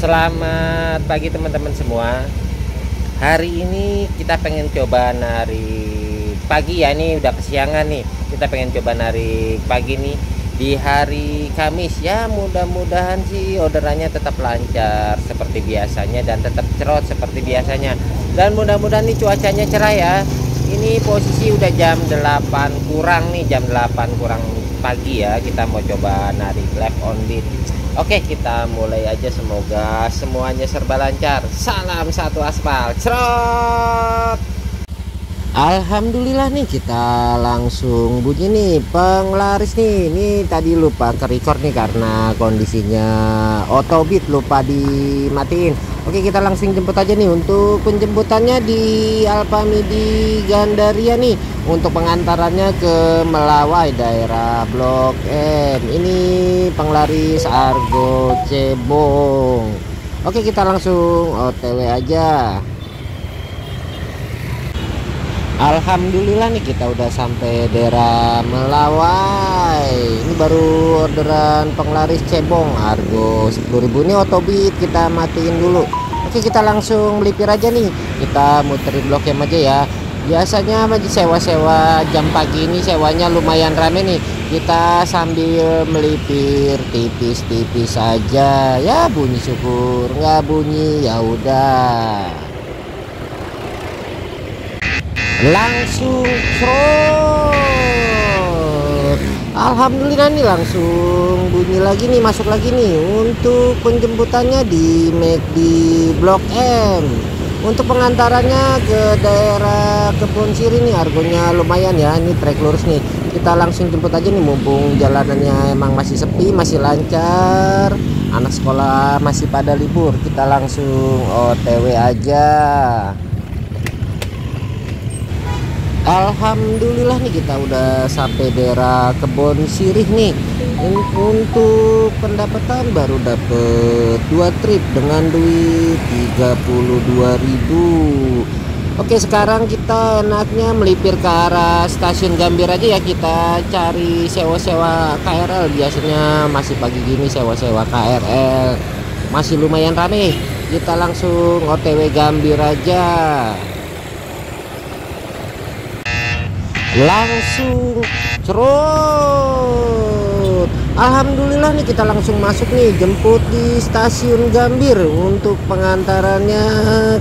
Selamat pagi teman-teman semua. Hari ini kita pengen coba narik pagi ya, nih udah kesiangan nih. Kita pengen coba narik pagi nih di hari Kamis ya. Mudah-mudahan sih orderannya tetap lancar seperti biasanya dan tetap cerot seperti biasanya. Dan mudah-mudahan nih cuacanya cerah ya. Ini posisi udah jam 8 kurang nih, jam 8 kurang pagi ya. Kita mau coba narik left on beat. Oke, kita mulai aja, semoga semuanya serba lancar. Salam satu aspal, cerot. Alhamdulillah nih, kita langsung bunyi nih penglaris nih. Ini tadi lupa ke record nih karena kondisinya auto beat, lupa dimatiin. Oke, kita langsung jemput aja nih. Untuk penjemputannya di Alpamidi Gandaria nih. Untuk pengantarannya ke Melawai daerah Blok M. Ini penglaris Argo Cebong. Oke, kita langsung OTW aja. Alhamdulillah nih, kita udah sampai daerah Melawai. Ini baru orderan penglaris cebong Argo 10.000. Ini otobit, kita matiin dulu. Oke, kita langsung melipir aja nih. Kita muterin Blok M aja ya. Biasanya sewa-sewa jam pagi ini sewanya lumayan rame nih. Kita sambil melipir tipis-tipis aja ya. Bunyi syukur, nggak bunyi ya udah. Langsung cerot. Alhamdulillah nih, langsung bunyi lagi nih, masuk lagi nih. Untuk penjemputannya di McD Blok M. Untuk pengantarannya ke daerah Kebon Siri nih, argonya lumayan ya. Ini trek lurus nih. Kita langsung jemput aja nih, mumpung jalanannya emang masih sepi, masih lancar. Anak sekolah masih pada libur. Kita langsung OTW aja. Alhamdulillah nih, kita udah sampai daerah Kebon Sirih nih. Untuk pendapatan baru dapet 2 trip dengan duit 32.000. Oke, sekarang kita enaknya melipir ke arah stasiun Gambir aja ya. Kita cari sewa-sewa KRL. Biasanya masih pagi gini sewa-sewa KRL masih lumayan rame. Kita langsung OTW Gambir aja. Langsung cerot. Alhamdulillah nih, kita langsung masuk nih, jemput di stasiun Gambir. Untuk pengantarannya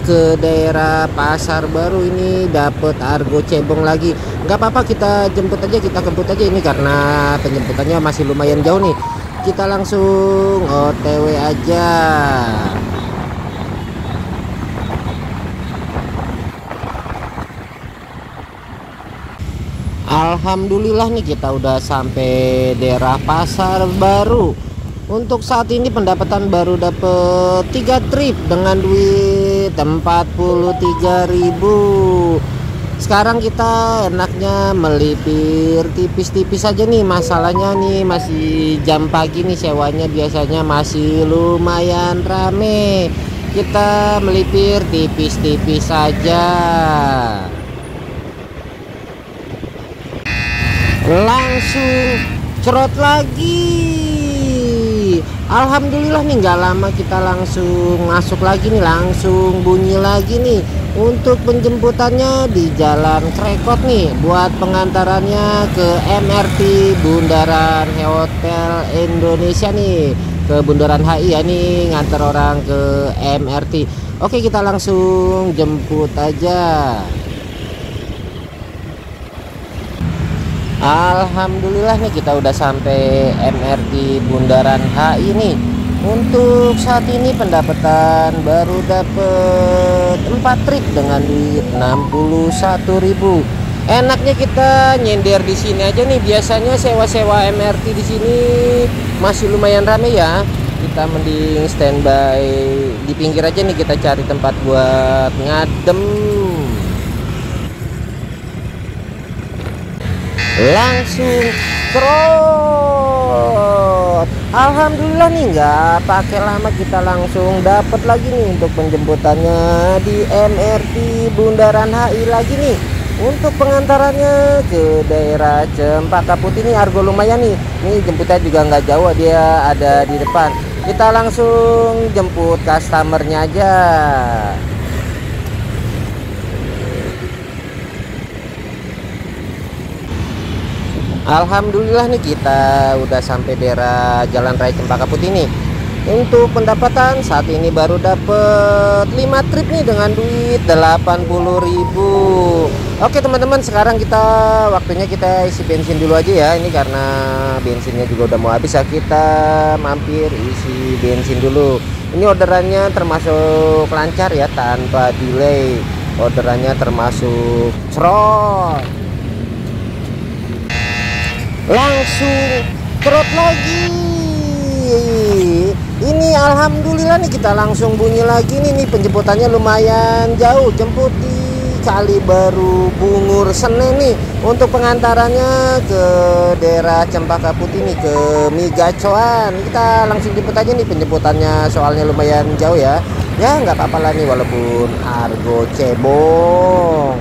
ke daerah Pasar Baru. Ini dapet Argo Cebong lagi. Nggak apa-apa, kita jemput aja, kita kebut aja ini karena penjemputannya masih lumayan jauh nih. Kita langsung OTW aja. Alhamdulillah nih, kita udah sampai daerah Pasar Baru. Untuk saat ini pendapatan baru dapet 3 trip dengan duit 43.000. Sekarang kita enaknya melipir tipis-tipis aja nih. Masalahnya nih masih jam pagi nih, sewanya biasanya masih lumayan rame. Kita melipir tipis-tipis aja. Langsung cerot lagi. Alhamdulillah nih, nggak lama kita langsung masuk lagi nih, langsung bunyi lagi nih. Untuk penjemputannya di Jalan Krekot nih, buat pengantarannya ke MRT Bundaran Hotel Indonesia nih, ke Bundaran HI ya nih, ngantar orang ke MRT. Oke, kita langsung jemput aja. Alhamdulillah nih, kita udah sampai MRT Bundaran HI nih. Untuk saat ini pendapatan baru dapet 4 trip dengan duit 61.000. Enaknya kita nyender di sini aja nih. Biasanya sewa-sewa MRT di sini masih lumayan rame ya. Kita mending standby di pinggir aja nih, kita cari tempat buat ngadem. Langsung cerot. Alhamdulillah nih, nggak pakai lama kita langsung dapat lagi nih untuk penjemputannya di MRT Bundaran HI lagi nih. Untuk pengantarannya ke daerah Cempaka Putih nih, argo lumayan nih. Nih jemputnya juga nggak jauh, dia ada di depan. Kita langsung jemput customernya aja. Alhamdulillah nih kita udah sampai daerah Jalan Raya Cempaka Putih nih. Untuk pendapatan saat ini baru dapet 5 trip nih dengan duit 80.000. Oke teman-teman, sekarang waktunya kita isi bensin dulu aja ya. Ini karena bensinnya juga udah mau habis ya, kita mampir isi bensin dulu. Ini orderannya termasuk lancar ya, tanpa delay. Orderannya termasuk cerot. Langsung cerot lagi. Ini alhamdulillah nih kita langsung bunyi lagi nih penjemputannya lumayan jauh, jemput di Kali Baru Bungur Senen nih. Untuk pengantarannya ke daerah Cempaka Putih nih, ke Migacoan. Kita langsung jemput aja nih, penjemputannya soalnya lumayan jauh ya. Ya nggak apa-apa lah nih walaupun argo cebong.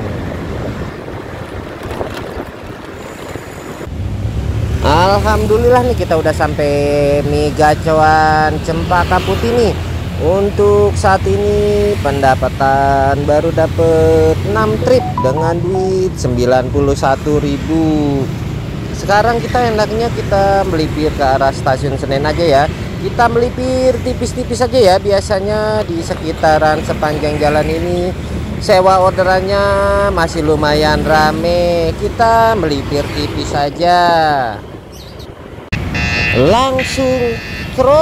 Alhamdulillah nih kita udah sampai Migacoan Cempaka Putih nih. Untuk saat ini pendapatan baru dapet 6 trip dengan duit 91.000. Sekarang kita enaknya kita melipir ke arah stasiun Senen aja ya. Kita melipir tipis-tipis aja ya. Biasanya di sekitaran sepanjang jalan ini sewa orderannya masih lumayan rame. Kita melipir tipis saja. Langsung cerot.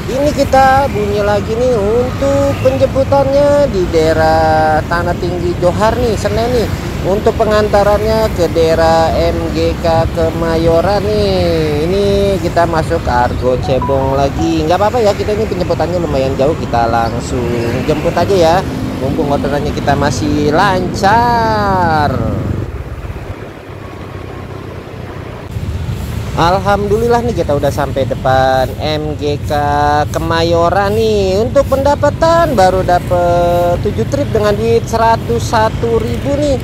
Ini kita bunyi lagi nih untuk penjemputannya di daerah Tanah Tinggi Johar nih, Senen nih. Untuk pengantarannya ke daerah MGK Kemayoran nih. Ini kita masuk argo cebong lagi. Nggak apa-apa ya, kita ini penjemputannya lumayan jauh, kita langsung jemput aja ya. Mumpung orderannya kita masih lancar. Alhamdulillah nih kita udah sampai depan MGK Kemayoran nih. Untuk pendapatan baru dapet 7 trip dengan duit 101.000 nih.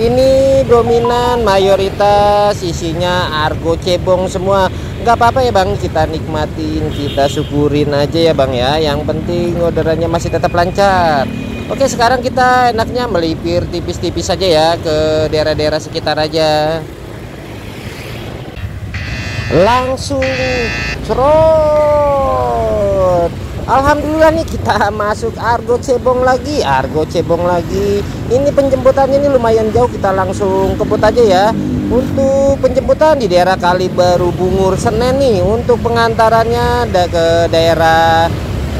Ini dominan mayoritas isinya argo cebong semua. Nggak apa-apa ya bang, kita nikmatin, kita syukurin aja ya bang ya. Yang penting orderannya masih tetap lancar. Oke, sekarang kita enaknya melipir tipis-tipis aja ya ke daerah-daerah sekitar aja. Langsung cerot. Alhamdulillah nih kita masuk argo cebong lagi, Ini penjemputannya ini lumayan jauh, kita langsung kebut aja ya. Untuk penjemputan di daerah Kali Baru Bungur Senen nih. Untuk pengantarannya ke daerah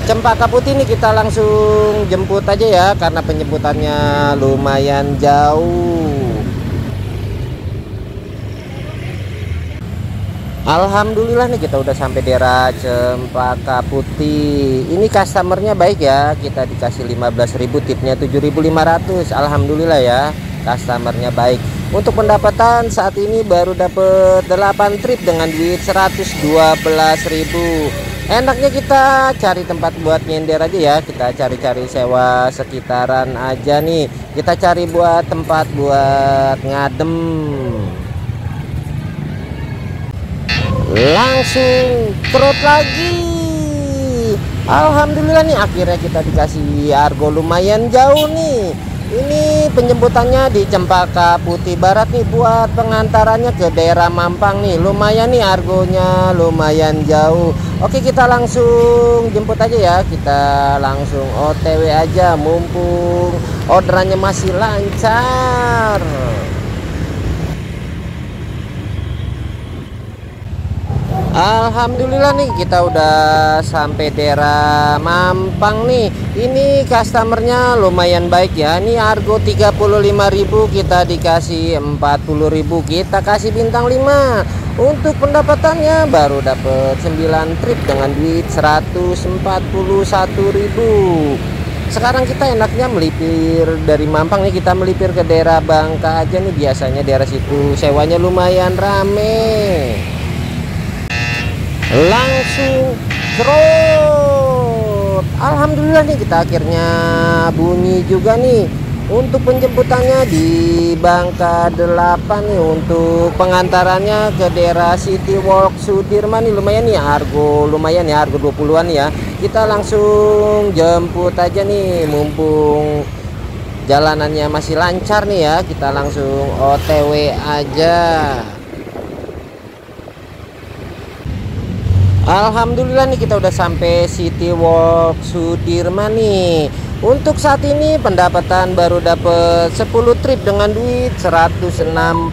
Cempaka Putih nih, kita langsung jemput aja ya karena penjemputannya lumayan jauh. Alhamdulillah nih kita udah sampai daerah Cempaka Putih. Ini customernya baik ya, kita dikasih 15.000, tipnya 7.500. Alhamdulillah ya, customernya baik. Untuk pendapatan saat ini baru dapet 8 trip dengan duit 112.000. Enaknya kita cari tempat buat nyender aja ya. Kita cari-cari sewa sekitaran aja nih. Kita cari buat tempat buat ngadem. Langsung cerot lagi. Alhamdulillah nih akhirnya kita dikasih argo lumayan jauh nih. Ini penjemputannya di Cempaka Putih Barat nih, buat pengantarannya ke daerah Mampang nih. Lumayan nih argonya, lumayan jauh. Oke, kita langsung jemput aja ya. Kita langsung OTW aja mumpung orderannya masih lancar. Alhamdulillah nih kita udah sampai daerah Mampang nih. Ini customernya lumayan baik ya. Ini argo 35.000, kita dikasih 40.000, kita kasih bintang 5. Untuk pendapatannya baru dapet 9 trip dengan duit 141.000. Sekarang kita enaknya melipir dari Mampang nih, kita melipir ke daerah Bangka aja nih. Biasanya daerah situ sewanya lumayan rame. Langsung cerot. Alhamdulillah nih kita akhirnya bunyi juga nih. Untuk penjemputannya di Bangka 8 nih, untuk pengantarannya ke daerah City Walk Sudirman nih lumayan nih, lumayan ya, harga 20-an ya. Kita langsung jemput aja nih, mumpung jalanannya masih lancar nih ya. Kita langsung OTW aja. Alhamdulillah nih kita udah sampai City Walk Sudirman nih. Untuk saat ini pendapatan baru dapat 10 trip dengan duit 163.000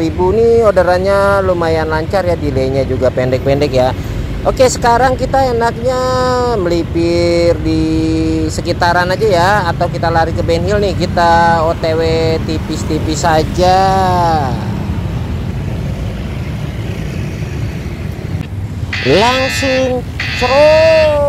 nih. Orderannya lumayan lancar ya, delaynya juga pendek-pendek ya. Oke, sekarang kita enaknya melipir di sekitaran aja ya, atau kita lari ke Ben Hill nih. Kita OTW tipis-tipis saja. Langsung cerot.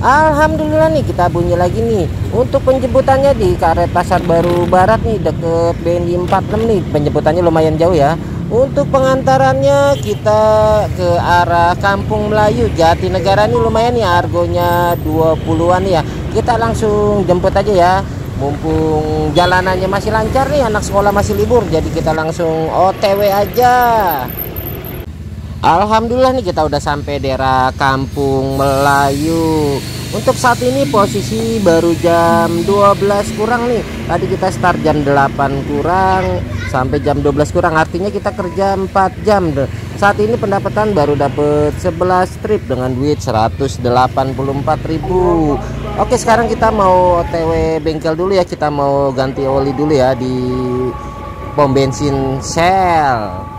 Alhamdulillah nih kita bunyi lagi nih. Untuk penjemputannya di Karet Pasar Baru Barat nih, deket BNI 46 nih. Penjemputannya lumayan jauh ya. Untuk pengantarannya kita ke arah Kampung Melayu Jatinegara nih, lumayan nih, harganya 20-an ya. Kita langsung jemput aja ya, mumpung jalanannya masih lancar nih, anak sekolah masih libur, jadi kita langsung OTW aja. Alhamdulillah nih kita udah sampai daerah Kampung Melayu. Untuk saat ini posisi baru jam 12 kurang nih. Tadi kita start jam 8 kurang sampai jam 12 kurang, artinya kita kerja 4 jam. Saat ini pendapatan baru dapet 11 trip dengan duit 184.000. Oke, sekarang kita mau OTW bengkel dulu ya. Kita mau ganti oli dulu ya di pom bensin Shell.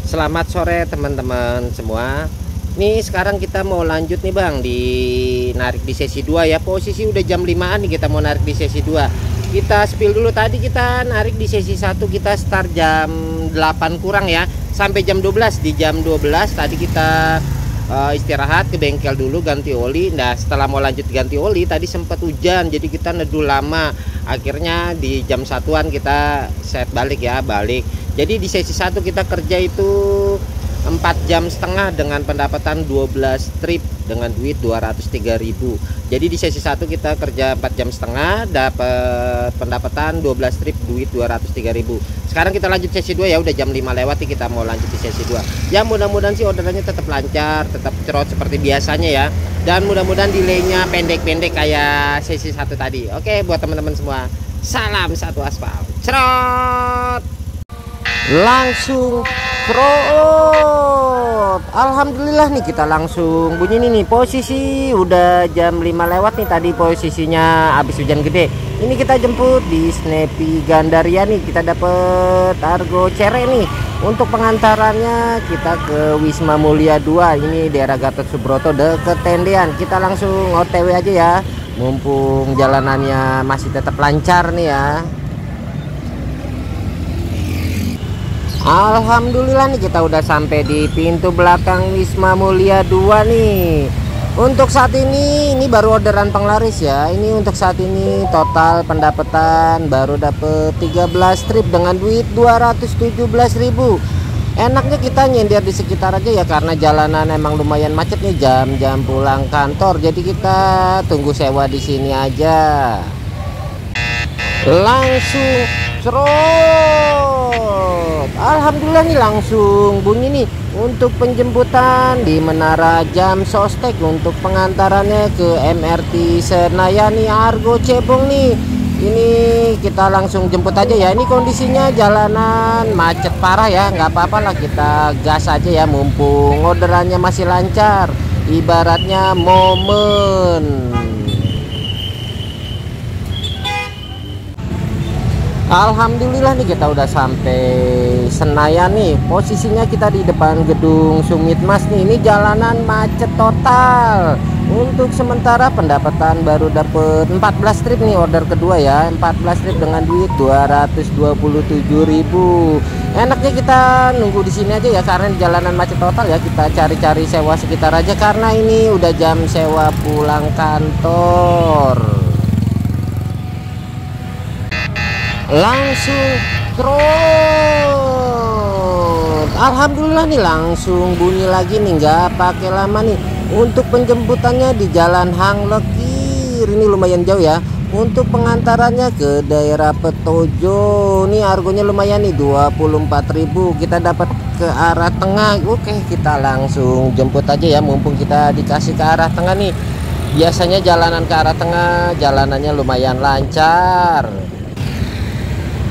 Selamat sore teman-teman semua. Nih sekarang kita mau lanjut nih Bang, di narik di sesi 2 ya. Posisi udah jam 5-an nih, kita mau narik di sesi 2. Kita spill dulu, tadi kita narik di sesi 1, kita start jam 8 kurang ya, sampai jam 12. Di jam 12 tadi kita istirahat ke bengkel dulu, ganti oli. Nah setelah mau lanjut ganti oli tadi sempat hujan, jadi kita neduh lama. Akhirnya di jam 1-an kita set balik ya, balik. Jadi di sesi 1 kita kerja itu 4 jam setengah dengan pendapatan 12 trip dengan duit 203.000. Jadi di sesi 1 kita kerja 4 jam setengah, dapat pendapatan 12 trip, duit 203.000. Sekarang kita lanjut sesi 2 ya, udah jam 5 lewat nih, kita mau lanjut di sesi 2. Ya mudah-mudahan sih orderannya tetap lancar, tetap cerot seperti biasanya ya. Dan mudah-mudahan delaynya pendek-pendek kayak sesi 1 tadi. Oke, buat teman-teman semua, salam satu aspal. Cerot. Langsung cerot. Alhamdulillah nih kita langsung bunyi nih, posisi udah jam 5 lewat nih, tadi posisinya habis hujan gede. Ini kita jemput di Snappy Gandaria nih, kita dapet Argo Cere nih. Untuk pengantarannya kita ke Wisma Mulia 2, ini daerah Gatot Subroto deket tendean. Kita langsung OTW aja ya, mumpung jalanannya masih tetap lancar nih ya. Alhamdulillah nih kita udah sampai di pintu belakang Wisma Mulia 2 nih. Untuk saat ini baru orderan penglaris ya. Ini untuk saat ini total pendapatan baru dapet 13 trip dengan duit 217.000. Enaknya kita nyender di sekitar aja ya, karena jalanan emang lumayan macet nih jam-jam pulang kantor. Jadi kita tunggu sewa di sini aja. Langsung cerot. Alhamdulillah nih langsung bunyi nih untuk penjemputan di Menara Jam Sostek. Untuk pengantarannya ke MRT Senayan nih, Argo Cebong nih. Ini kita langsung jemput aja ya. Ini kondisinya jalanan macet parah ya, nggak apa-apa lah, kita gas aja ya, mumpung orderannya masih lancar. Ibaratnya momen. Alhamdulillah nih kita udah sampai Senayan nih. Posisinya kita di depan gedung Sumit Mas nih. Ini jalanan macet total. Untuk sementara pendapatan baru dapat 14 strip nih, order kedua ya, 14 strip dengan duit 227.000. Enaknya kita nunggu di sini aja ya, karena di jalanan macet total ya. Kita cari-cari sewa sekitar aja karena ini udah jam sewa pulang kantor. Langsung terus, alhamdulillah nih langsung bunyi lagi nih, nggak pakai lama nih. Untuk penjemputannya di Jalan Hang Lekir, ini lumayan jauh ya. Untuk pengantarannya ke daerah Petojo, nih argonya lumayan nih 24.000. Kita dapat ke arah tengah. Oke, kita langsung jemput aja ya, mumpung kita dikasih ke arah tengah nih. Biasanya jalanan ke arah tengah jalanannya lumayan lancar.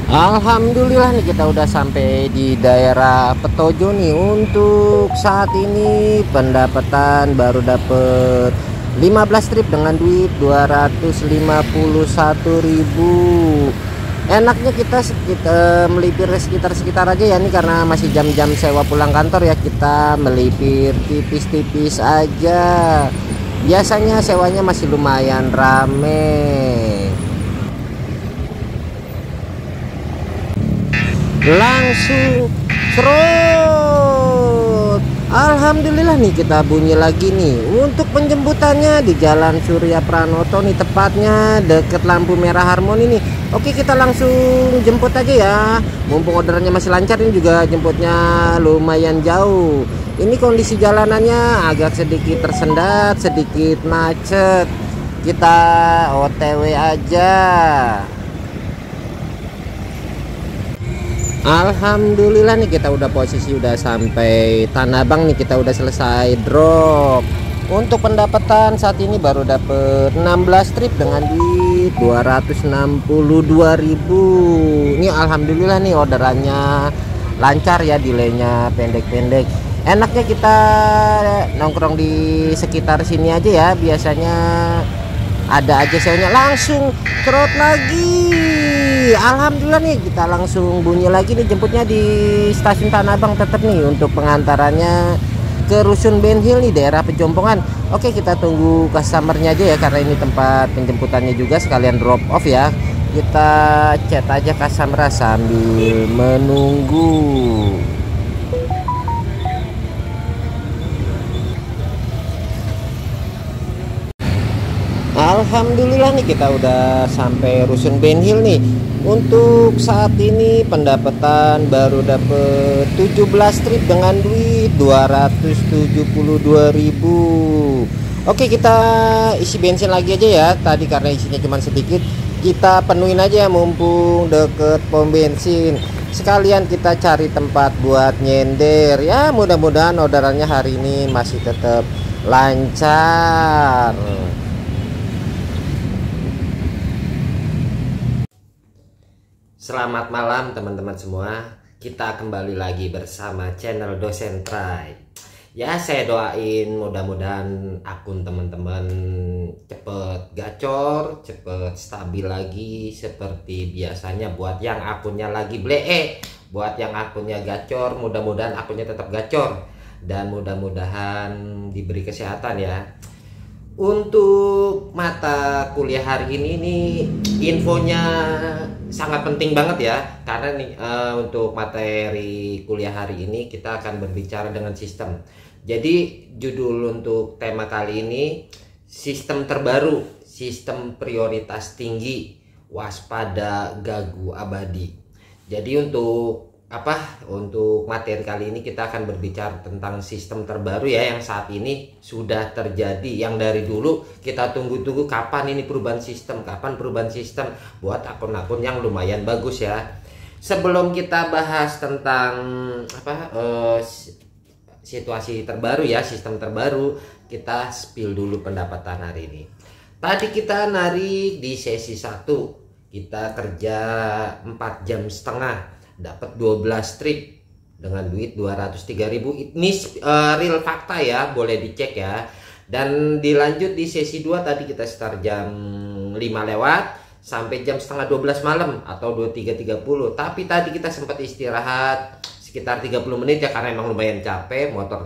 Alhamdulillah nih kita udah sampai di daerah Petojo nih. Untuk saat ini pendapatan baru dapet 15 strip dengan duit 251.000. Enaknya kita melipir sekitar aja ya nih, karena masih jam-jam sewa pulang kantor ya. Kita melipir tipis-tipis aja. Biasanya sewanya masih lumayan rame. Langsung serut, alhamdulillah nih kita bunyi lagi nih. Untuk penjemputannya di Jalan Surya Pranoto nih, tepatnya deket lampu merah Harmoni nih. Oke, kita langsung jemput aja ya, mumpung orderannya masih lancar. Ini juga jemputnya lumayan jauh. Ini kondisi jalanannya agak sedikit tersendat, sedikit macet. Kita OTW aja. Alhamdulillah nih kita udah posisi udah sampai Tanah Abang nih, kita udah selesai drop. Untuk pendapatan saat ini baru dapet 16 strip dengan duit 262.000. Ini alhamdulillah nih orderannya lancar ya, delaynya pendek-pendek. Enaknya kita nongkrong di sekitar sini aja ya, biasanya ada aja sewanya. Langsung trot lagi, alhamdulillah nih kita langsung bunyi lagi nih, jemputnya di stasiun Tanah Abang tetap nih. Untuk pengantarannya ke Rusun Ben Hill nih, daerah Pejompongan. Oke, kita tunggu customernya aja ya, karena ini tempat penjemputannya juga sekalian drop off ya. Kita chat aja customer sambil menunggu. Alhamdulillah nih kita udah sampai Rusun Ben Hill nih. Untuk saat ini pendapatan baru dapet 17 strip dengan duit 272.000. Oke, kita isi bensin lagi aja ya. Tadi karena isinya cuma sedikit, kita penuhin aja ya, mumpung deket pom bensin. Sekalian kita cari tempat buat nyender ya. Mudah-mudahan orderannya hari ini masih tetap lancar. Selamat malam teman-teman semua. Kita kembali lagi bersama channel Dosen Try. Ya, saya doain mudah-mudahan akun teman-teman cepet gacor, cepet stabil lagi seperti biasanya. Buat yang akunnya lagi blee, buat yang akunnya gacor, mudah-mudahan akunnya tetap gacor dan mudah-mudahan diberi kesehatan ya. Untuk mata kuliah hari ini nih, infonya sangat penting banget ya, karena nih untuk materi kuliah hari ini kita akan berbicara dengan sistem. Jadi judul untuk tema kali ini sistem terbaru, sistem prioritas tinggi, waspada gagu abadi. Jadi untuk materi kali ini kita akan berbicara tentang sistem terbaru ya, yang saat ini sudah terjadi, yang dari dulu kita tunggu-tunggu kapan ini perubahan sistem, buat akun-akun yang lumayan bagus ya. Sebelum kita bahas tentang situasi terbaru ya, sistem terbaru, kita spill dulu pendapatan hari ini. Tadi kita narik di sesi 1, kita kerja 4,5 jam, dapat 12 strip dengan duit 203.000. Ini real fakta ya, boleh dicek ya. Dan dilanjut di sesi 2 tadi kita start jam 5 lewat sampai jam setengah 12 malam atau 23.30. Tapi tadi kita sempat istirahat sekitar 30 menit ya, karena emang lumayan capek motor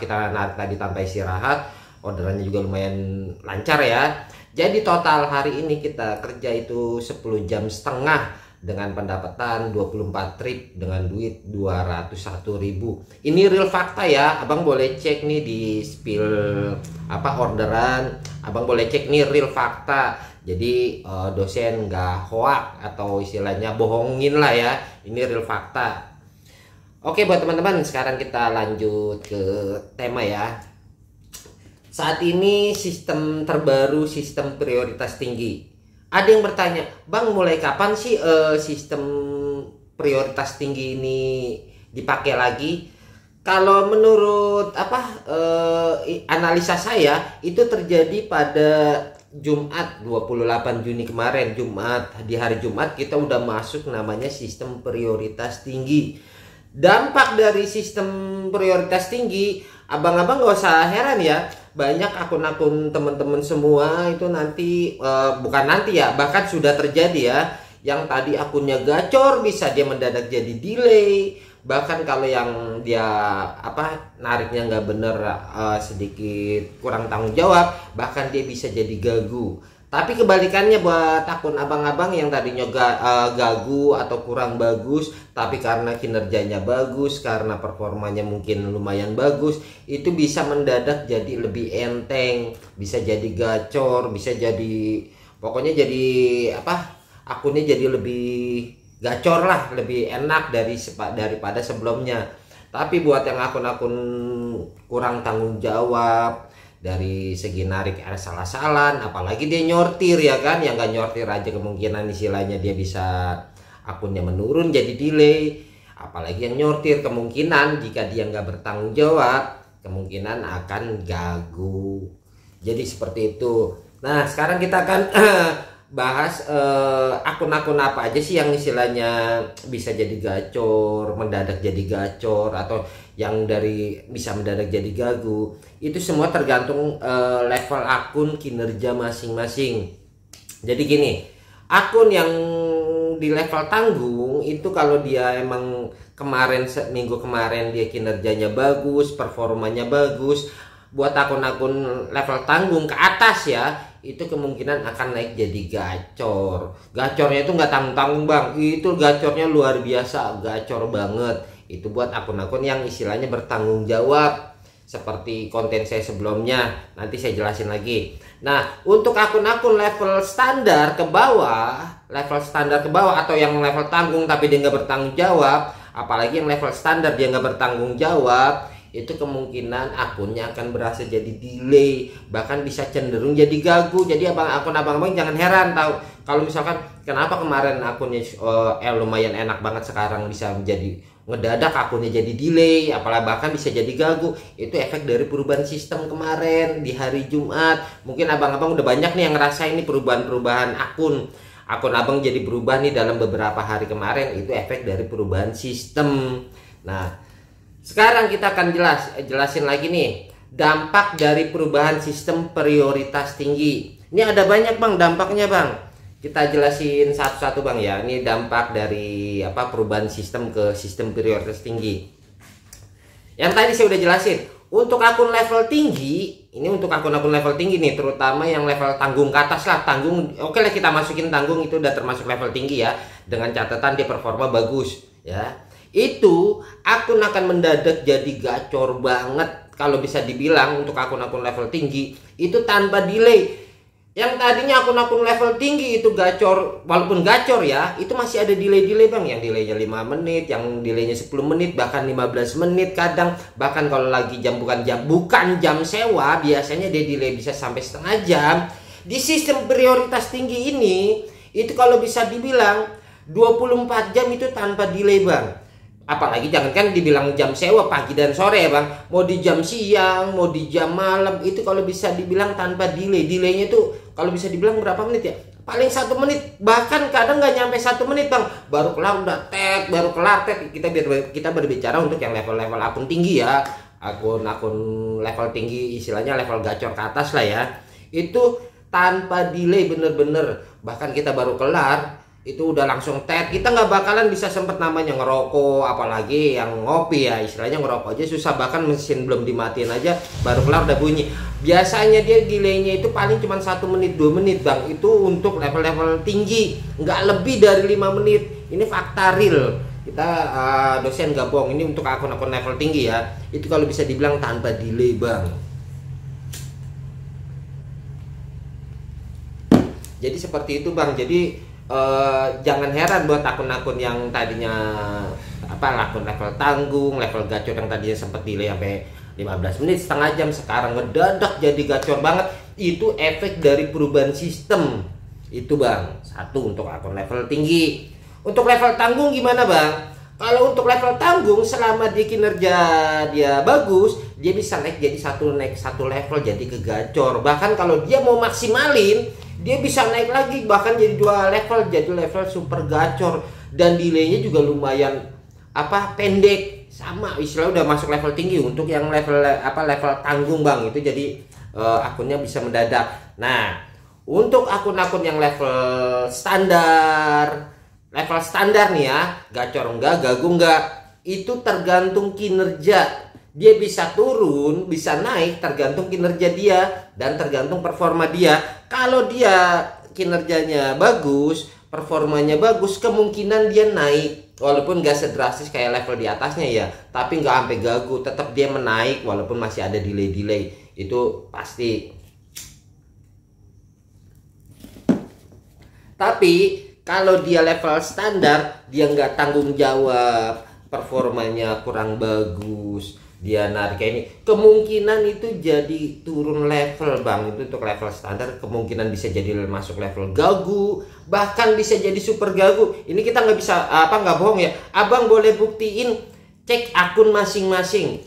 kita narik tadi tanpa istirahat. orderannya juga lumayan lancar ya. Jadi total hari ini kita kerja itu 10 jam setengah dengan pendapatan 24 trip dengan duit 201.000. Ini real fakta ya. Abang boleh cek nih di spill orderan. Abang boleh cek nih real fakta. Jadi dosen nggak hoak atau istilahnya bohongin lah ya. Ini real fakta. Oke buat teman-teman, sekarang kita lanjut ke tema ya. Saat ini sistem terbaru, sistem prioritas tinggi. Ada yang bertanya, Bang mulai kapan sih sistem prioritas tinggi ini dipakai lagi? Kalau menurut analisa saya itu terjadi pada Jumat 28 Juni kemarin. Di hari Jumat kita udah masuk namanya sistem prioritas tinggi. Dampak dari sistem prioritas tinggi, abang-abang gak usah heran ya, banyak akun-akun teman-teman semua itu nanti bukan nanti ya, bahkan sudah terjadi ya, yang tadi akunnya gacor bisa dia mendadak jadi delay. Bahkan kalau yang dia nariknya nggak bener, sedikit kurang tanggung jawab, bahkan dia bisa jadi gagu. Tapi kebalikannya buat akun abang-abang yang tadinya gagu atau kurang bagus, tapi karena kinerjanya bagus, karena performanya mungkin lumayan bagus, itu bisa mendadak jadi lebih enteng, bisa jadi gacor, bisa jadi pokoknya jadi akunnya jadi lebih gacor lah, lebih enak daripada sebelumnya. Tapi buat yang akun-akun kurang tanggung jawab, dari segi narik salah-salah, apalagi dia nyortir ya kan, yang nggak nyortir aja kemungkinan istilahnya dia bisa akunnya menurun jadi delay, apalagi yang nyortir kemungkinan jika dia nggak bertanggung jawab kemungkinan akan gagu. Jadi seperti itu. Nah sekarang kita akan bahas akun-akun apa aja sih yang istilahnya bisa jadi gacor, mendadak jadi gacor, atau yang dari bisa mendadak jadi gagu. Itu semua tergantung level akun, kinerja masing-masing. Jadi gini, akun yang di level tanggung itu kalau dia emang minggu kemarin dia kinerjanya bagus, performanya bagus, buat akun-akun level tanggung ke atas ya, itu kemungkinan akan naik jadi gacor. Gacornya itu nggak tanggung-tanggung bang, itu gacornya luar biasa, gacor banget. Itu buat akun-akun yang istilahnya bertanggung jawab, seperti konten saya sebelumnya, nanti saya jelasin lagi. Nah untuk akun-akun level standar ke bawah, atau yang level tanggung tapi dia nggak bertanggung jawab, apalagi yang level standar dia nggak bertanggung jawab, itu kemungkinan akunnya akan berasa jadi delay, bahkan bisa cenderung jadi gagu. Jadi akun abang-abang jangan heran tahu kalau misalkan kenapa kemarin akunnya lumayan enak banget, sekarang bisa menjadi ngedadak akunnya jadi delay, apalagi bahkan bisa jadi gagu. Itu efek dari perubahan sistem kemarin di hari Jumat. Mungkin abang-abang udah banyak nih yang ngerasain ini perubahan akun abang jadi berubah nih dalam beberapa hari kemarin. Itu efek dari perubahan sistem. Nah sekarang kita akan jelasin lagi nih dampak dari perubahan sistem prioritas tinggi. Ini ada banyak bang dampaknya bang. Kita jelasin satu-satu bang ya. Ini dampak dari perubahan sistem ke sistem prioritas tinggi. Yang tadi saya udah jelasin. Untuk akun level tinggi, ini untuk akun-akun level tinggi nih, terutama yang level tanggung ke atas lah. Tanggung, oke lah kita masukin tanggung, itu udah termasuk level tinggi ya. Dengan catatan dia performa bagus ya. Itu akun akan mendadak jadi gacor banget kalau bisa dibilang untuk akun-akun level tinggi itu tanpa delay. Yang tadinya akun-akun level tinggi itu gacor, walaupun gacor ya, itu masih ada delay-delay bang, yang delaynya 5 menit, yang delaynya 10 menit, bahkan 15 menit kadang. Bahkan kalau lagi bukan jam sewa, biasanya dia delay bisa sampai setengah jam. Di sistem prioritas tinggi ini, itu kalau bisa dibilang 24 jam itu tanpa delay bang. Apalagi jangankan dibilang jam sewa pagi dan sore ya bang, mau di jam siang, mau di jam malam, itu kalau bisa dibilang tanpa delay. Delaynya tuh kalau bisa dibilang berapa menit ya, paling 1 menit, bahkan kadang nggak nyampe 1 menit bang, baru kelar udah baru kelar tek. Kita berbicara untuk yang level-level akun tinggi ya, akun-akun level tinggi, istilahnya level gacor ke atas lah ya, itu tanpa delay bener-bener. Bahkan kita baru kelar itu udah langsung tet. Kita nggak bakalan bisa sempet namanya ngerokok, apalagi yang ngopi ya, istilahnya ngerokok aja susah, bahkan mesin belum dimatiin aja baru kelar udah bunyi. Biasanya dia delaynya itu paling cuma 1 menit 2 menit bang, itu untuk level-level tinggi, nggak lebih dari 5 menit. Ini fakta real, kita dosen nggak bohong, ini untuk akun-akun level tinggi ya, itu kalau bisa dibilang tanpa delay bang. Jadi seperti itu bang. Jadi jangan heran buat akun-akun yang tadinya akun level tanggung, level gacor yang tadinya sempat delay sampai 15 menit, setengah jam, sekarang ngedadak jadi gacor banget. Itu efek dari perubahan sistem itu bang. Satu untuk akun level tinggi. Untuk level tanggung gimana bang? Kalau untuk level tanggung, selama dia kinerja dia bagus, dia bisa naik satu level jadi ke gacor. Bahkan kalau dia mau maksimalin, dia bisa naik lagi bahkan jadi 2 level, jadi level super gacor, dan delaynya juga lumayan pendek, sama istilah udah masuk level tinggi. Untuk yang level level tanggung bang, itu jadi akunnya bisa mendadak. Nah, untuk akun-akun yang level standar nih ya, gacor enggak, gagu enggak, itu tergantung kinerja. Dia bisa turun, bisa naik, tergantung kinerja dia dan tergantung performa dia. Kalau dia kinerjanya bagus, performanya bagus, kemungkinan dia naik. Walaupun gak sedrastis kayak level di atasnya ya, tapi nggak sampai gagu, tetap dia menaik walaupun masih ada delay. Itu pasti. Tapi kalau dia level standar, dia nggak tanggung jawab, performanya kurang bagus, dia narik kayak ini, kemungkinan itu jadi turun level bang. Itu untuk level standar, kemungkinan bisa jadi masuk level gagu, bahkan bisa jadi super gagu. Ini kita nggak bisa nggak bohong ya, abang boleh buktiin, cek akun masing-masing.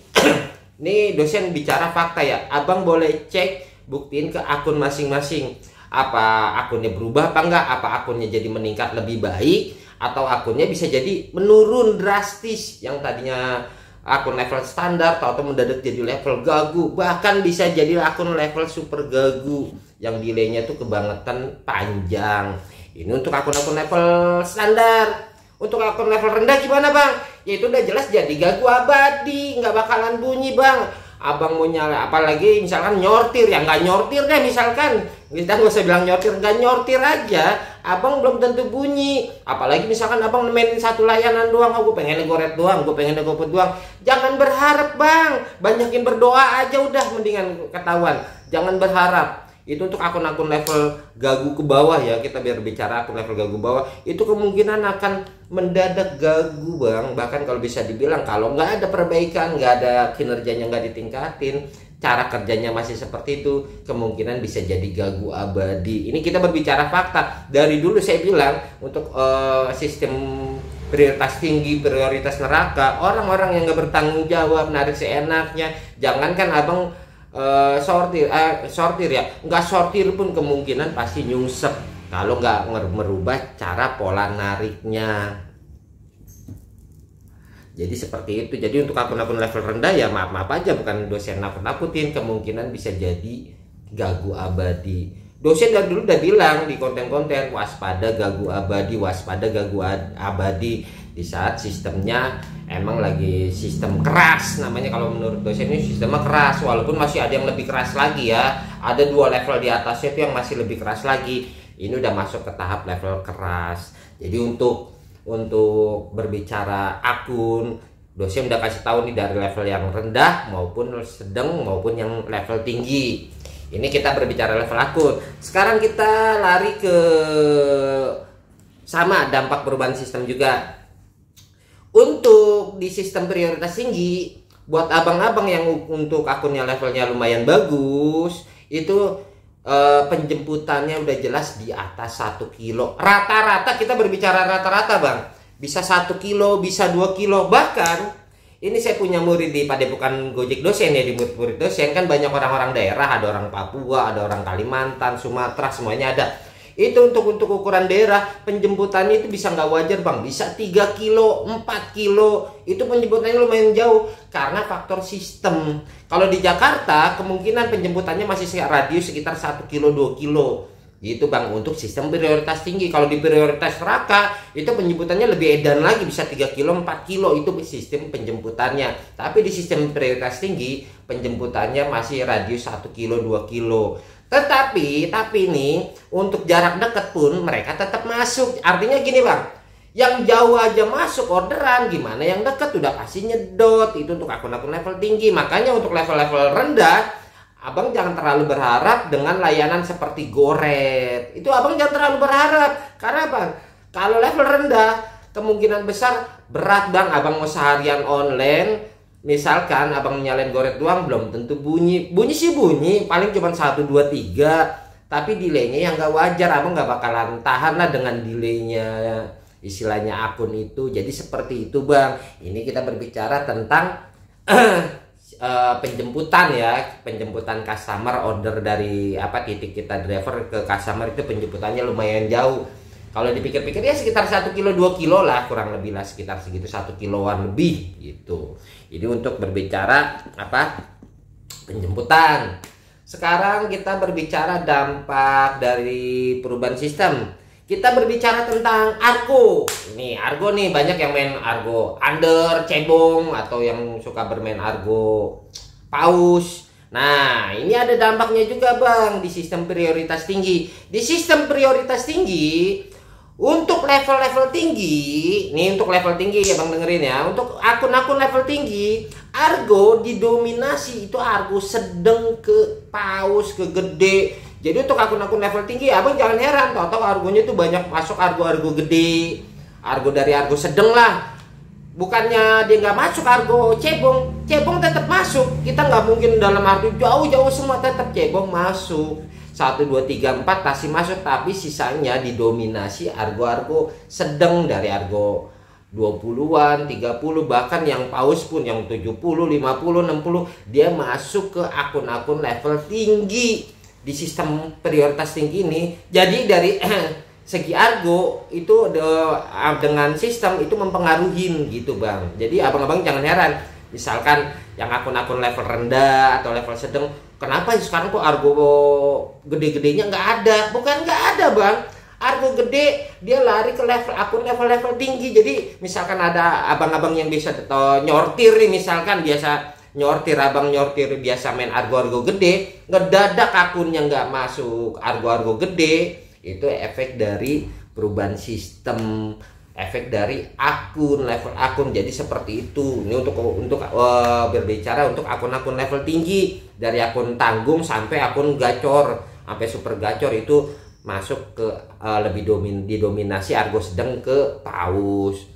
Ini dosen bicara fakta ya, abang boleh cek, buktiin ke akun masing-masing, apa akunnya berubah apa enggak, apa akunnya jadi meningkat lebih baik, atau akunnya bisa jadi menurun drastis. Yang tadinya akun level standar atau mendadak jadi level gagu, bahkan bisa jadi akun level super gagu yang delaynya tuh kebangetan panjang. Ini untuk akun-akun level standar. Untuk akun level rendah gimana bang? Ya itu udah jelas jadi gagu abadi, nggak bakalan bunyi bang. Abang mau nyala, apalagi misalkan nyortir, ya nggak nyortir deh, misalkan kita nggak usah bilang nyortir, nggak nyortir aja, abang belum tentu bunyi. Apalagi misalkan abang mainin satu layanan doang, gue pengen goret doang, gue pengen gopet doang. Jangan berharap bang, banyakin berdoa aja udah, mendingan ketahuan. Jangan berharap. Itu untuk akun-akun level gagu ke bawah ya, kita biar bicara akun level gagu bawah, itu kemungkinan akan mendadak gagu bang. Bahkan kalau bisa dibilang, kalau nggak ada perbaikan, nggak ada kinerjanya, nggak ditingkatin, cara kerjanya masih seperti itu, kemungkinan bisa jadi gagu abadi. Ini kita berbicara fakta. Dari dulu saya bilang untuk sistem prioritas tinggi, prioritas neraka, orang-orang yang nggak bertanggung jawab, narik seenaknya. Jangankan abang sortir ya, nggak sortir pun kemungkinan pasti nyungsep kalau nggak merubah cara pola nariknya. Jadi seperti itu. Jadi untuk akun-akun level rendah ya maaf aja, bukan dosen nakut-nakutin, kemungkinan bisa jadi gagu abadi. Dosen dari dulu udah bilang di konten-konten, waspada gagu abadi, waspada gagu abadi. Di saat sistemnya emang lagi sistem keras, namanya kalau menurut dosen ini sistemnya keras, walaupun masih ada yang lebih keras lagi ya, ada 2 level di atasnya itu yang masih lebih keras lagi. Ini udah masuk ke tahap level keras. Jadi untuk berbicara akun, dosen udah kasih tahu nih dari level yang rendah maupun sedang maupun yang level tinggi. Ini kita berbicara level akun. Sekarang kita lari ke sama dampak perubahan sistem juga. Untuk di sistem prioritas tinggi, buat abang-abang yang untuk akunnya levelnya lumayan bagus, itu penjemputannya udah jelas di atas 1 kilo. Rata-rata, kita berbicara rata-rata bang, bisa 1 kilo, bisa 2 kilo. Bahkan ini saya punya murid di Padepokan Gojek dosen ya, di murid dosen kan banyak orang-orang daerah, ada orang Papua, ada orang Kalimantan, Sumatera, semuanya ada. Itu untuk ukuran daerah, penjemputannya itu bisa nggak wajar bang, bisa 3 kilo, 4 kilo, itu penjemputannya lumayan jauh karena faktor sistem. Kalau di Jakarta kemungkinan penjemputannya masih radius sekitar 1 kilo 2 kilo. Gitu Bang, untuk sistem prioritas tinggi. Kalau di prioritas neraka itu penjemputannya lebih edan lagi, bisa 3 kilo 4 kilo itu sistem penjemputannya. Tapi di sistem prioritas tinggi penjemputannya masih radius 1 kilo 2 kilo. Tapi nih untuk jarak dekat pun mereka tetap masuk. Artinya gini Bang, yang jauh aja masuk orderan, gimana yang dekat udah pasti nyedot. Itu untuk akun-akun level tinggi. Makanya untuk level-level rendah Abang jangan terlalu berharap dengan layanan seperti GoRed. Itu Abang jangan terlalu berharap. Karena Bang, kalau level rendah kemungkinan besar berat Bang. Abang mau seharian online, misalkan Abang nyalain GoRed doang belum tentu bunyi. Bunyi sih bunyi, paling cuma 1 2 3. Tapi delaynya yang gak wajar. Abang gak bakalan tahan lah dengan delaynya, istilahnya akun itu. Jadi seperti itu Bang. Ini kita berbicara tentang penjemputan ya, penjemputan customer, order dari titik kita driver ke customer itu penjemputannya lumayan jauh. Kalau dipikir-pikir ya sekitar 1 kilo 2 kilo lah, kurang lebih lah, sekitar segitu, 1 kiloan lebih gitu. Ini untuk berbicara penjemputan. Sekarang kita berbicara dampak dari perubahan sistem. Kita berbicara tentang Argo. Nih, Argo nih banyak yang main Argo Under, cebong, atau yang suka bermain Argo paus. Nah, ini ada dampaknya juga Bang di sistem prioritas tinggi. Di sistem prioritas tinggi, untuk level-level tinggi, nih untuk level tinggi ya Bang, dengerin ya. Untuk akun-akun level tinggi, Argo didominasi itu Argo sedang ke paus ke gede. Jadi untuk akun-akun level tinggi Abang jangan heran, tau-tau argonya tuh banyak masuk argo-argo gede, argo dari argo sedang lah. Bukannya dia nggak masuk argo cebong, cebong tetap masuk. Kita nggak mungkin dalam arti jauh-jauh semua, tetap cebong masuk. 1 2 3 4 pasti masuk, tapi sisanya didominasi argo-argo sedang dari argo 20-an, 30, bahkan yang paus pun yang 70, 50, 60 dia masuk ke akun-akun level tinggi. Di sistem prioritas tinggi ini, jadi dari segi argo itu dengan sistem itu mempengaruhi gitu Bang. Jadi abang-abang jangan heran, misalkan yang akun-akun level rendah atau level sedang, kenapa sekarang kok argo gede-gedenya nggak ada? Bukan nggak ada Bang, argo gede dia lari ke akun level tinggi. Jadi misalkan ada abang-abang yang bisa nyortir nih, misalkan biasa nyortir, abang nyortir biasa main argo-argo gede, ngedadak akunnya nggak masuk argo-argo gede, itu efek dari perubahan sistem, efek dari akun, level akun. Jadi seperti itu. Ini untuk berbicara untuk akun-akun level tinggi, dari akun tanggung sampai akun gacor, sampai super gacor itu masuk ke lebih didominasi argo sedang ke paus.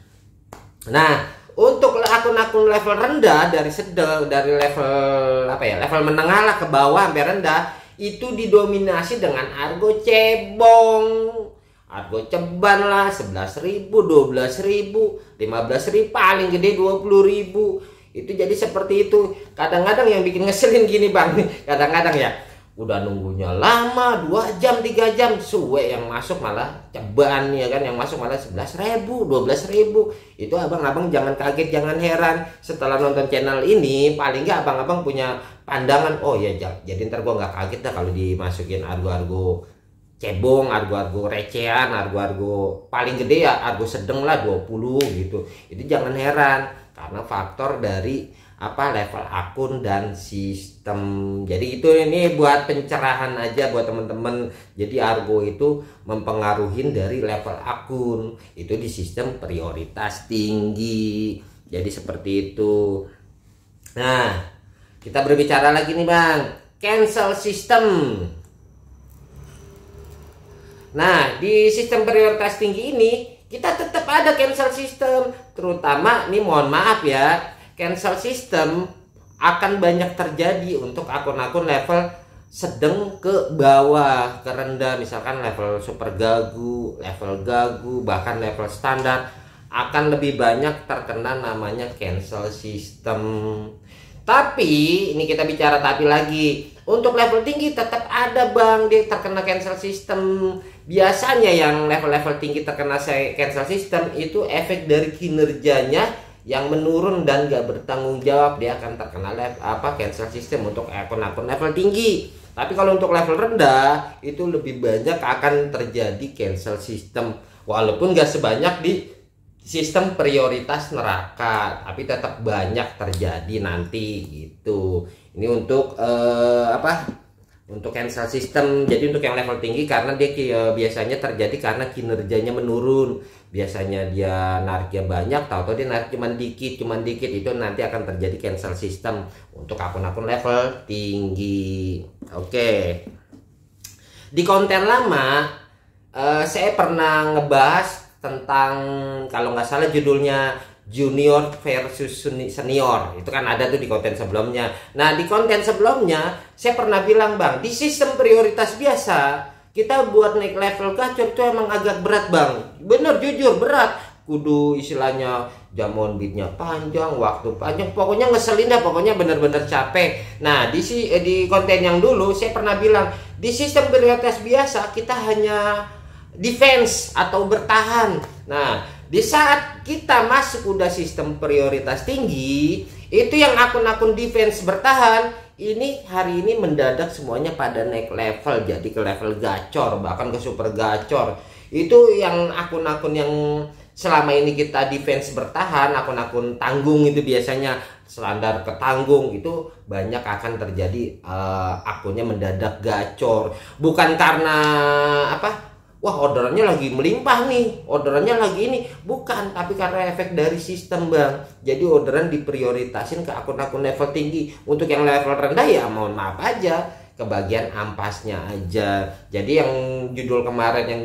Nah, untuk akun-akun level rendah dari level level menengah lah ke bawah sampai rendah itu didominasi dengan argo cebong, argo ceban lah, 11.000, 12.000, 15.000, paling gede 20.000. Itu jadi seperti itu. Kadang-kadang yang bikin ngeselin gini Bang, kadang-kadang ya udah nunggunya lama, 2 jam 3 jam, suwe yang masuk malah ceban ya kan, yang masuk malah 11.000, 12.000. Itu abang-abang jangan kaget, jangan heran. Setelah nonton channel ini paling nggak abang-abang punya pandangan, oh ya jadi ntar gua nggak kaget dah kalau dimasukin argo-argo cebong, argo-argo recehan, argo-argo paling gede ya argo sedang lah 20 gitu. Itu jangan heran karena faktor dari level akun dan sistem. Jadi itu ini buat pencerahan aja buat teman-teman. Jadi argo itu mempengaruhi dari level akun itu di sistem prioritas tinggi. Jadi seperti itu. Nah, kita berbicara lagi nih Bang, cancel system. Nah, di sistem prioritas tinggi ini kita tetap ada cancel system, terutama nih mohon maaf ya, cancel system akan banyak terjadi untuk akun-akun level sedang ke bawah, ke rendah, misalkan level super gagu, level gagu, bahkan level standar akan lebih banyak terkena namanya cancel system. Tapi ini kita bicara tapi lagi, untuk level tinggi tetap ada Bang dia terkena cancel system. Biasanya yang level-level tinggi terkena cancel system itu efek dari kinerjanya yang menurun dan gak bertanggung jawab, dia akan terkena cancel system untuk akun-akun level tinggi. Tapi kalau untuk level rendah itu lebih banyak akan terjadi cancel system, walaupun gak sebanyak di sistem prioritas neraka, tapi tetap banyak terjadi nanti gitu. Ini untuk untuk cancel system. Jadi untuk yang level tinggi karena dia biasanya terjadi karena kinerjanya menurun. Biasanya dia nariknya banyak, tahu-tahu dia narik cuman dikit, itu nanti akan terjadi cancel system untuk akun-akun level tinggi. Oke. Di konten lama saya pernah ngebahas tentang, kalau nggak salah judulnya junior versus senior, itu kan ada tuh di konten sebelumnya. Nah, di konten sebelumnya saya pernah bilang, Bang, di sistem prioritas biasa kita buat naik level gacor itu emang agak berat, Bang. Bener, jujur berat. Kudu istilahnya jam on beatnya panjang, waktu panjang, pokoknya ngeselin dah, pokoknya bener-bener capek. Nah, di konten yang dulu saya pernah bilang, di sistem prioritas biasa kita hanya defense atau bertahan. Nah, di saat kita masuk udah sistem prioritas tinggi, itu yang akun-akun defense bertahan, ini hari ini mendadak semuanya pada naik level, jadi ke level gacor, bahkan ke super gacor. Itu yang akun-akun yang selama ini kita defense bertahan, akun-akun tanggung itu biasanya standar ke tanggung, itu banyak akan terjadi akunnya mendadak gacor. Bukan karena wah orderannya lagi melimpah nih, orderannya lagi ini, bukan, tapi karena efek dari sistem, Bang. Jadi orderan diprioritasin ke akun-akun level tinggi. Untuk yang level rendah ya mohon maaf aja, kebagian ampasnya aja. Jadi yang judul kemarin yang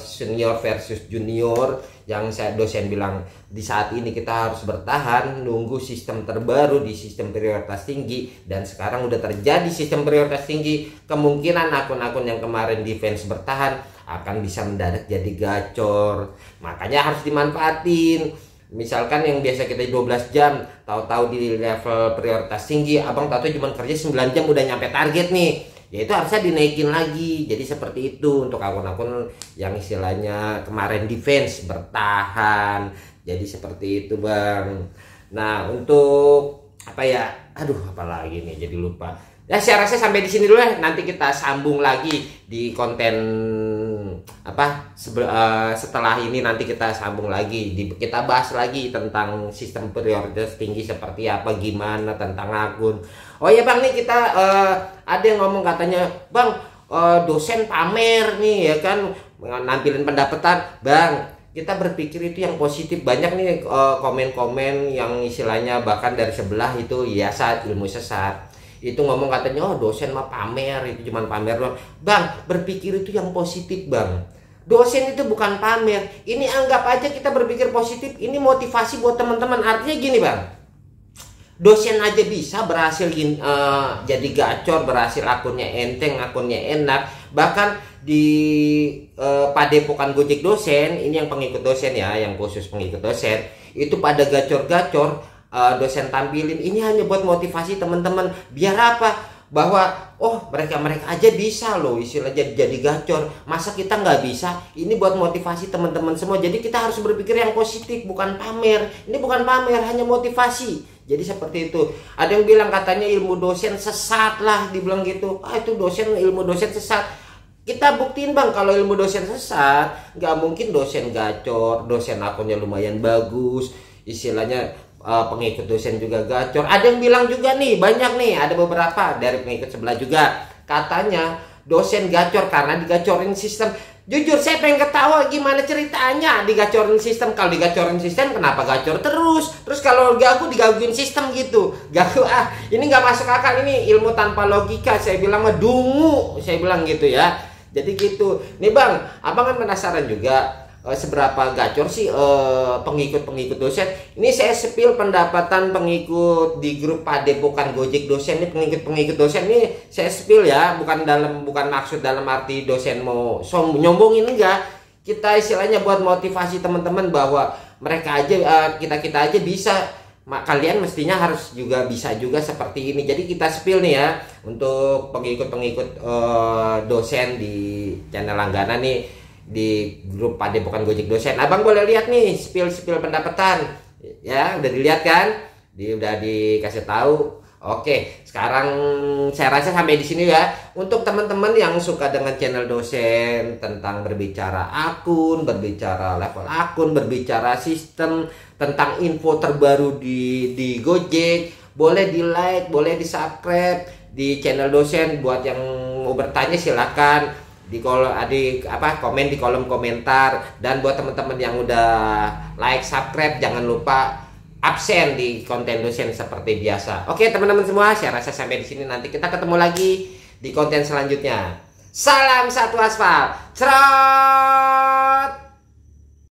senior versus junior, yang dosen bilang di saat ini kita harus bertahan nunggu sistem terbaru di sistem prioritas tinggi, dan sekarang udah terjadi sistem prioritas tinggi, kemungkinan akun-akun yang kemarin defense bertahan akan bisa mendadak jadi gacor. Makanya harus dimanfaatin. Misalkan yang biasa kita 12 jam, tahu-tahu di level prioritas tinggi abang tahu-tahu cuma kerja 9 jam udah nyampe target nih, ya itu harusnya dinaikin lagi. Jadi seperti itu untuk akun-akun yang istilahnya kemarin defense bertahan. Jadi seperti itu, Bang. Nah, untuk apalagi nih jadi lupa. Ya, saya rasa sampai di sini dulu ya. Nanti kita sambung lagi di konten setelah ini, nanti kita sambung lagi, kita bahas lagi tentang sistem prioritas tinggi seperti apa, gimana, tentang akun. Oh ya, Bang, nih kita ada yang ngomong katanya, Bang, dosen pamer nih ya kan, nampilin pendapatan. Bang, kita berpikir itu yang positif. Banyak nih komen-komen yang istilahnya bahkan dari sebelah itu ilmu sesat. Itu ngomong katanya, oh dosen mah pamer, itu cuma pamer doang. Bang, berpikir itu yang positif, Bang. Dosen itu bukan pamer. Ini anggap aja kita berpikir positif, ini motivasi buat teman-teman. Artinya gini, Bang, dosen aja bisa berhasil jadi gacor, berhasil akunnya enteng, akunnya enak. Bahkan di padepokan Gojek dosen, ini yang pengikut dosen ya, yang khusus pengikut dosen, itu pada gacor-gacor. Dosen tampilin ini hanya buat motivasi teman-teman, biar apa, bahwa mereka aja bisa loh istilah jadi gacor, masa kita nggak bisa. Ini buat motivasi teman-teman semua. Jadi kita harus berpikir yang positif, bukan pamer. Ini bukan pamer, hanya motivasi. Jadi seperti itu. Ada yang bilang katanya ilmu dosen sesat lah, dibilang gitu. Itu ilmu dosen sesat. Kita buktiin, Bang, kalau ilmu dosen sesat, nggak mungkin dosen gacor, dosen akunnya lumayan bagus, istilahnya pengikut dosen juga gacor. Ada yang bilang juga nih, banyak nih, ada beberapa dari pengikut sebelah juga, katanya dosen gacor karena digacorin sistem. Jujur saya pengen ketawa, gimana ceritanya digacorin sistem? Kalau digacorin sistem kenapa gacor terus kalau gagu digaguin sistem gitu? Gagu, ini nggak masuk akal, ini ilmu tanpa logika. Saya bilang mah dungu, saya bilang gitu ya. Jadi gitu nih, Bang, abang kan penasaran juga seberapa gacor sih pengikut dosen. Ini saya spill pendapatan pengikut di grup padepokan Gojek dosen. Ini pengikut dosen ini saya spill ya, bukan maksud dalam arti dosen mau nyombongin, enggak. Kita istilahnya buat motivasi teman-teman bahwa mereka aja, kita aja bisa. Kalian mestinya harus juga bisa juga seperti ini. Jadi kita spill nih ya untuk pengikut dosen di channel langganan nih, di grup padepokan Gojek dosen. Abang boleh lihat nih spill pendapatan Ya, udah dilihat kan? Udah dikasih tahu. Oke, sekarang saya rasa sampai di sini ya. Untuk teman-teman yang suka dengan channel dosen tentang berbicara akun, berbicara level akun, berbicara sistem, tentang info terbaru di Gojek, boleh di like, boleh di subscribe di channel dosen. Buat yang mau bertanya silakan komen di kolom komentar. Dan buat teman-teman yang udah like, subscribe, jangan lupa absen di konten dosen seperti biasa. Oke teman-teman semua, saya rasa sampai di sini. Nanti kita ketemu lagi di konten selanjutnya. Salam satu aspal. Cerot.